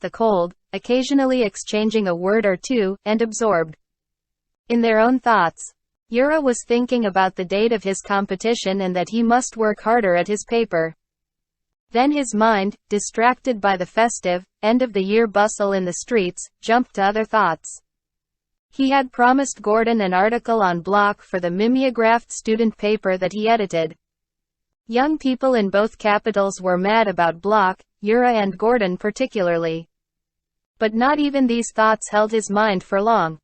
against the cold, occasionally exchanging a word or two, and absorbed in their own thoughts. Yura was thinking about the date of his competition and that he must work harder at his paper. Then his mind, distracted by the festive, end-of-the-year bustle in the streets, jumped to other thoughts. He had promised Gordon an article on blok for the mimeographed student paper that he edited. Young people in both capitals were mad about blok, Yura and Gordon particularly. But not even these thoughts held his mind for long.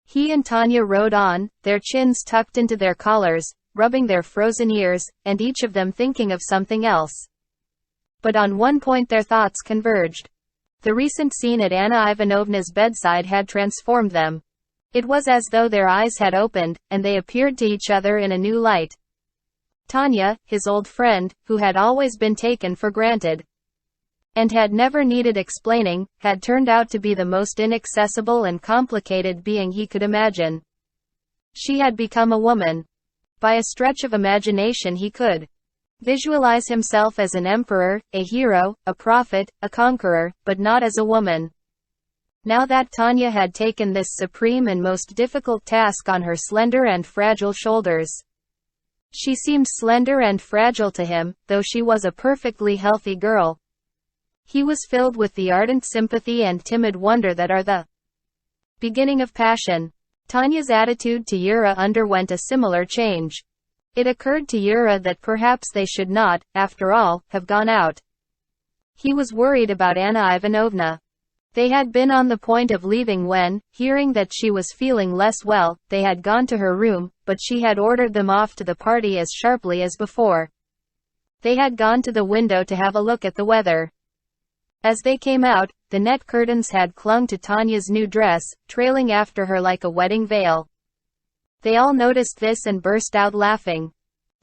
He and Tanya rode on, their chins tucked into their collars, rubbing their frozen ears, and each of them thinking of something else. But on one point their thoughts converged. The recent scene at Anna Ivanovna's bedside had transformed them. It was as though their eyes had opened, and they appeared to each other in a new light. Tanya, his old friend, who had always been taken for granted and had never needed explaining, had turned out to be the most inaccessible and complicated being he could imagine. She had become a woman. By a stretch of imagination he could visualize himself as an emperor, a hero, a prophet, a conqueror, but not as a woman. Now that Tanya had taken this supreme and most difficult task on her slender and fragile shoulders. She seemed slender and fragile to him, though she was a perfectly healthy girl. He was filled with the ardent sympathy and timid wonder that are the beginning of passion. Tanya's attitude to Yura underwent a similar change. It occurred to Yura that perhaps they should not, after all, have gone out. He was worried about Anna Ivanovna. They had been on the point of leaving when, hearing that she was feeling less well, they had gone to her room, but she had ordered them off to the party as sharply as before. They had gone to the window to have a look at the weather. As they came out, the net curtains had clung to Tanya's new dress, trailing after her like a wedding veil. They all noticed this and burst out laughing.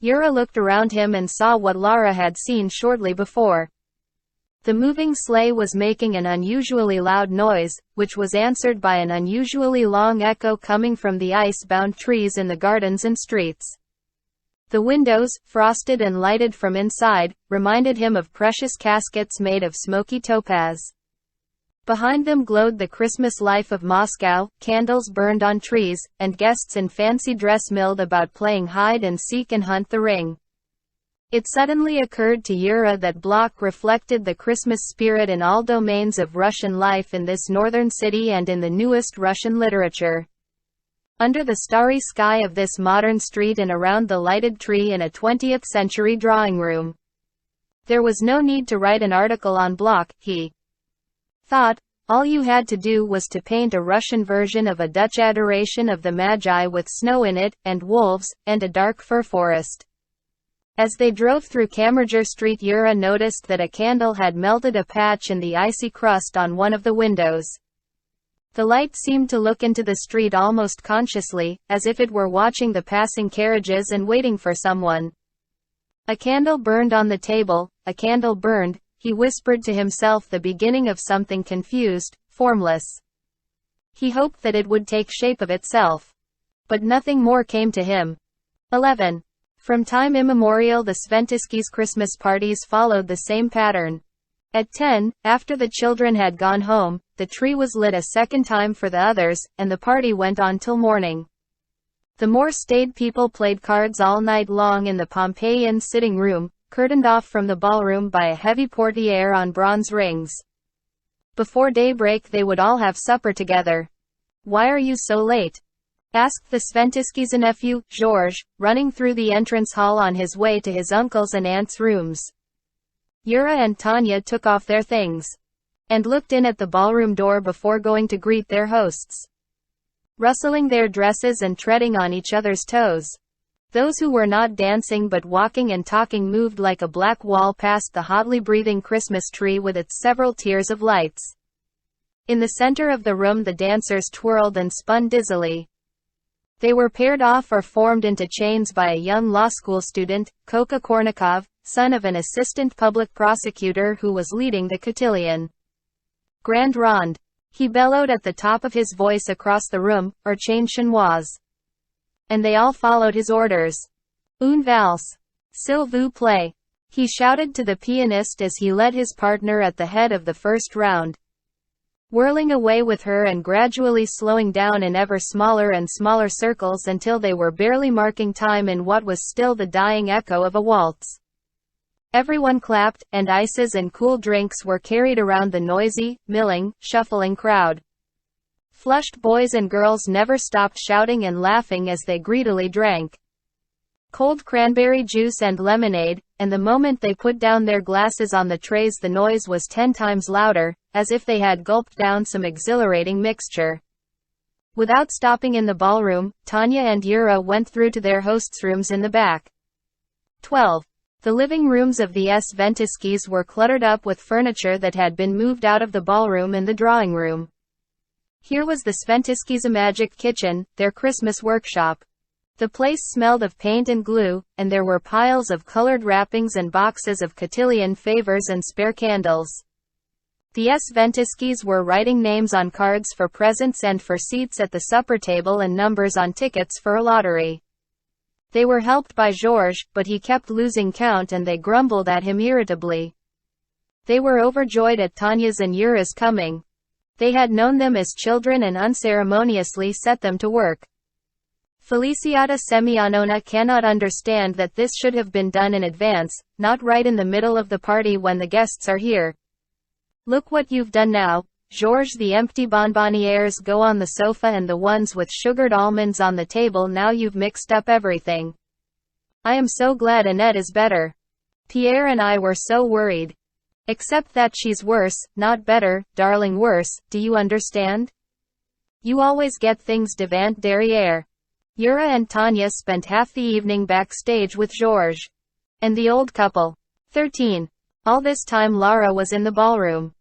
Yura looked around him and saw what Lara had seen shortly before. The moving sleigh was making an unusually loud noise, which was answered by an unusually long echo coming from the ice-bound trees in the gardens and streets. The windows, frosted and lighted from inside, reminded him of precious caskets made of smoky topaz. Behind them glowed the Christmas life of Moscow, candles burned on trees, and guests in fancy dress milled about playing hide and seek and hunt the ring. It suddenly occurred to Yura that blok reflected the Christmas spirit in all domains of Russian life in this northern city and in the newest Russian literature. Under the starry sky of this modern street and around the lighted tree in a 20th-century drawing room. There was no need to write an article on blok, he thought. All you had to do was to paint a Russian version of a Dutch adoration of the Magi with snow in it, and wolves, and a dark fir forest. As they drove through Kamerger Street, Yura noticed that a candle had melted a patch in the icy crust on one of the windows. The light seemed to look into the street almost consciously, as if it were watching the passing carriages and waiting for someone. A candle burned on the table, a candle burned, he whispered to himself, the beginning of something confused, formless. He hoped that it would take shape of itself. But nothing more came to him. 11. From time immemorial the Sventisky's Christmas parties followed the same pattern. At 10, after the children had gone home, the tree was lit a second time for the others, and the party went on till morning. The more staid people played cards all night long in the Pompeian sitting room, curtained off from the ballroom by a heavy portiere on bronze rings. Before daybreak they would all have supper together. "Why are you so late?" asked the Sventisky's nephew, Georges, running through the entrance hall on his way to his uncle's and aunt's rooms. Yura and Tanya took off their things and looked in at the ballroom door before going to greet their hosts, rustling their dresses and treading on each other's toes. Those who were not dancing but walking and talking moved like a black wall past the hotly breathing Christmas tree with its several tiers of lights. In the center of the room the dancers twirled and spun dizzily. They were paired off or formed into chains by a young law school student, Koka Kornikov, son of an assistant public prosecutor who was leading the cotillion. Grand Ronde. He bellowed at the top of his voice across the room, or chain chinoise. And they all followed his orders. Une valse. S'il vous plaît. He shouted to the pianist as he led his partner at the head of the first round. whirling away with her and gradually slowing down in ever smaller and smaller circles until they were barely marking time in what was still the dying echo of a waltz. Everyone clapped, and ices and cool drinks were carried around the noisy, milling, shuffling crowd. Flushed boys and girls never stopped shouting and laughing as they greedily drank cold cranberry juice and lemonade, and the moment they put down their glasses on the trays the noise was 10 times louder, as if they had gulped down some exhilarating mixture. Without stopping in the ballroom, Tanya and Yura went through to their hosts' rooms in the back. 12. The living rooms of the Sventiskis were cluttered up with furniture that had been moved out of the ballroom and the drawing room. Here was the Sventiskis' magic kitchen, their Christmas workshop. The place smelled of paint and glue, and there were piles of colored wrappings and boxes of cotillion favors and spare candles. The Sventiskis were writing names on cards for presents and for seats at the supper table and numbers on tickets for a lottery. They were helped by Georges, but he kept losing count and they grumbled at him irritably. They were overjoyed at Tanya's and Yura's coming. They had known them as children and unceremoniously set them to work. Feliciata Semyonova cannot understand that this should have been done in advance, not right in the middle of the party when the guests are here. Look what you've done now, Georges. The empty bonbonnières go on the sofa and the ones with sugared almonds on the table. Now you've mixed up everything. I am so glad Annette is better. Pierre and I were so worried. Except that she's worse, not better, darling, worse, do you understand? You always get things devant derrière. Yura and Tanya spent half the evening backstage with Georges and the old couple. 13. All this time Lara was in the ballroom.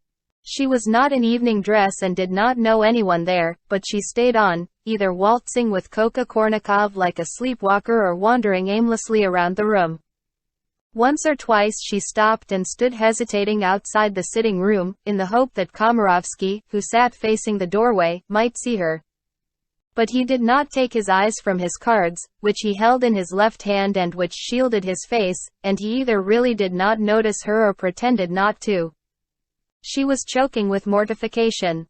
She was not in evening dress and did not know anyone there, but she stayed on, either waltzing with Koka Kornikov like a sleepwalker or wandering aimlessly around the room. Once or twice she stopped and stood hesitating outside the sitting room, in the hope that Komarovsky, who sat facing the doorway, might see her. But he did not take his eyes from his cards, which he held in his left hand and which shielded his face, and he either really did not notice her or pretended not to. She was choking with mortification.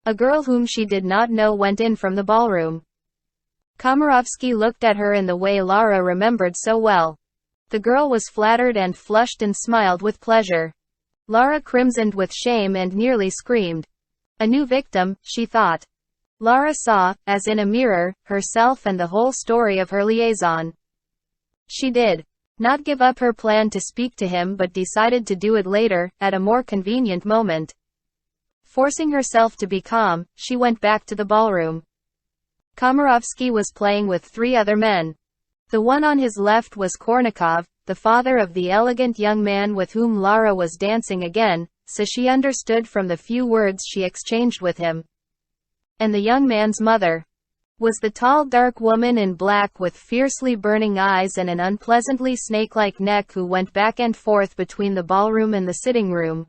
A girl whom she did not know went in from the ballroom. Komarovsky looked at her in the way Lara remembered so well. The girl was flattered and flushed and smiled with pleasure. Lara crimsoned with shame and nearly screamed. A new victim, she thought. Lara saw, as in a mirror, herself and the whole story of her liaison. She did not give up her plan to speak to him but decided to do it later, at a more convenient moment. Forcing herself to be calm, she went back to the ballroom. Komarovsky was playing with 3 other men. The one on his left was Kornikov, the father of the elegant young man with whom Lara was dancing again, so she understood from the few words she exchanged with him. And the young man's mother was the tall dark woman in black with fiercely burning eyes and an unpleasantly snake-like neck who went back and forth between the ballroom and the sitting room,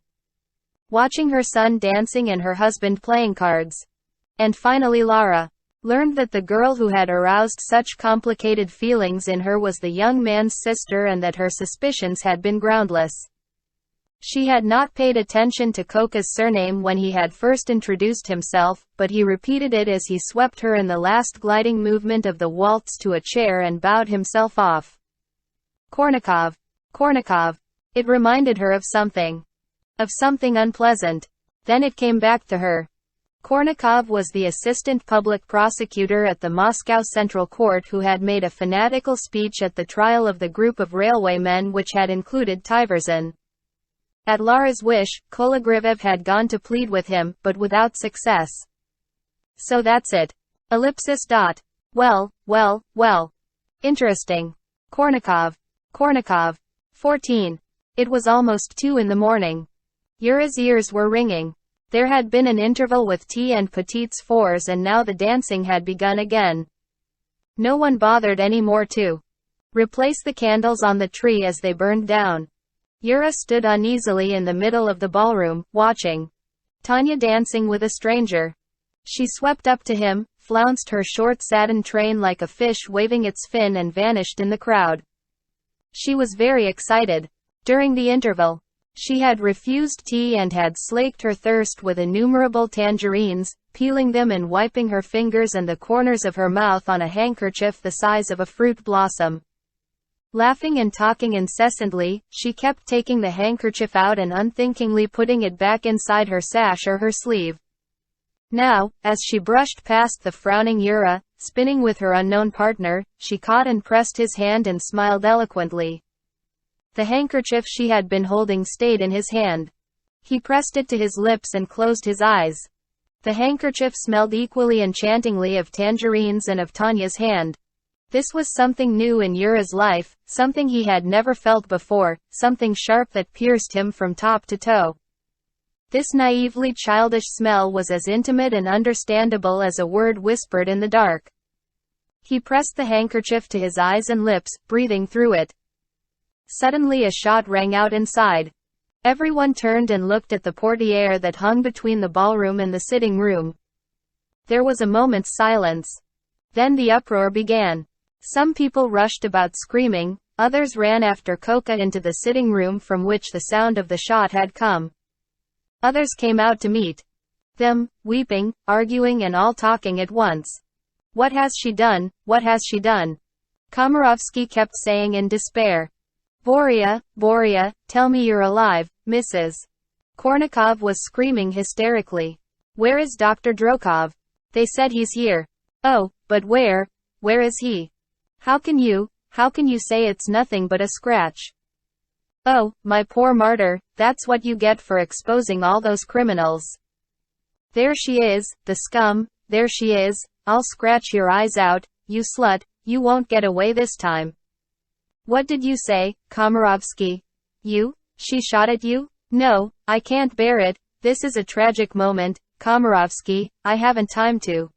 watching her son dancing and her husband playing cards. And finally Lara learned that the girl who had aroused such complicated feelings in her was the young man's sister and that her suspicions had been groundless. She had not paid attention to Koka's surname when he had first introduced himself, but he repeated it as he swept her in the last gliding movement of the waltz to a chair and bowed himself off. Kornikov. Kornikov. It reminded her of something. Of something unpleasant. Then it came back to her. Kornikov was the assistant public prosecutor at the Moscow Central Court who had made a fanatical speech at the trial of the group of railwaymen which had included Tyverzin. At Lara's wish, Kologrivev had gone to plead with him, but without success. So that's it. Ellipsis dot. Well. Interesting. Kornikov. Kornikov. 14. It was almost 2 in the morning. Yura's ears were ringing. There had been an interval with tea and petits fours and now the dancing had begun again. No one bothered any more to replace the candles on the tree as they burned down. Yura stood uneasily in the middle of the ballroom, watching Tanya dancing with a stranger. She swept up to him, flounced her short satin train like a fish waving its fin and vanished in the crowd. She was very excited. During the interval, She had refused tea and had slaked her thirst with innumerable tangerines, peeling them and wiping her fingers and the corners of her mouth on a handkerchief the size of a fruit blossom. Laughing and talking incessantly, she kept taking the handkerchief out and unthinkingly putting it back inside her sash or her sleeve. Now, as she brushed past the frowning Yura, spinning with her unknown partner, she caught and pressed his hand and smiled eloquently. The handkerchief she had been holding stayed in his hand. He pressed it to his lips and closed his eyes. The handkerchief smelled equally enchantingly of tangerines and of Tanya's hand. This was something new in Yura's life, something he had never felt before, something sharp that pierced him from top to toe. This naively childish smell was as intimate and understandable as a word whispered in the dark. He pressed the handkerchief to his eyes and lips, breathing through it. Suddenly a shot rang out inside. Everyone turned and looked at the portiere that hung between the ballroom and the sitting room. There was a moment's silence. Then the uproar began. Some people rushed about screaming, others ran after Coca into the sitting room from which the sound of the shot had come. Others came out to meet them, weeping, arguing and all talking at once. "What has she done? What has she done?" Komarovsky kept saying in despair. Boria, tell me you're alive, Mrs. Kornikov was screaming hysterically. "Where is Dr. Drokov? They said he's here." "Oh, but where is he? How can you say it's nothing but a scratch?" "Oh, my poor martyr, that's what you get for exposing all those criminals." "There she is, the scum, there she is, I'll scratch your eyes out, you slut, you won't get away this time." "What did you say, Komarovsky? She shot at you?" "No, I can't bear it, this is a tragic moment, Komarovsky, I haven't time to